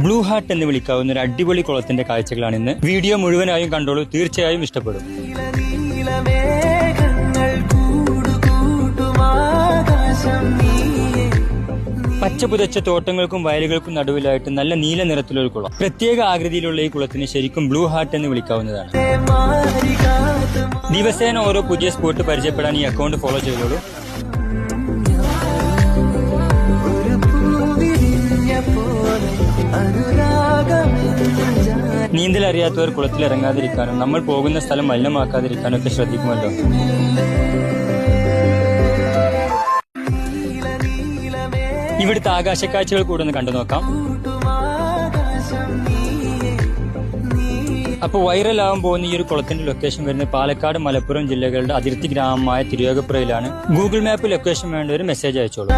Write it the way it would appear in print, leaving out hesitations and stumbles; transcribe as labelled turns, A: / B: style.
A: Blue heart എന്ന് വിളിക്കാവുന്ന ഒരു അടിപൊളി കുളത്തിന്റെ കാഴ്ചകളാണ് ഇന്ന്. വീഡിയോ മുഴുവനായും കണ്ടോളൂ, തീർച്ചയായും ഇഷ്ടപ്പെടും. പച്ച പുതച്ച തോട്ടങ്ങൾക്കും വയലുകൾക്കും നടുവിലായിട്ട് നല്ല നീല നിറത്തിലൊരു കുളം. പ്രത്യേക ആകൃതിയിലുള്ള ഈ കുളത്തിന് ശരിക്കും ബ്ലൂ ഹാർട്ട് എന്ന് വിളിക്കാവുന്നതാണ്. ദിവസേന ഓരോ പുതിയ സ്പോട്ട് പരിചയപ്പെടാൻ ഈ അക്കൗണ്ട് ഫോളോ ചെയ്തോളൂ. നീന്തൽ അറിയാത്തവർ കുളത്തിൽ ഇറങ്ങാതിരിക്കാനും നമ്മൾ പോകുന്ന സ്ഥലം മലിനമാക്കാതിരിക്കാനും ഒക്കെ ശ്രദ്ധിക്കുമല്ലോ. ഇവിടുത്തെ ആകാശക്കാഴ്ചകൾ കൂടെ ഒന്ന് കണ്ടു നോക്കാം. അപ്പോൾ വൈറലാവാൻ പോകുന്ന ഈ ഒരു കുളത്തിന്റെ ലൊക്കേഷൻ വരുന്നത് പാലക്കാട്, മലപ്പുറം ജില്ലകളുടെ അതിർത്തി ഗ്രാമമായ തിരുവേഗപ്പുറയിലാണ്. ഗൂഗിൾ മാപ്പ് ലൊക്കേഷൻ വേണ്ട ഒരു മെസ്സേജ് അയച്ചോളൂ.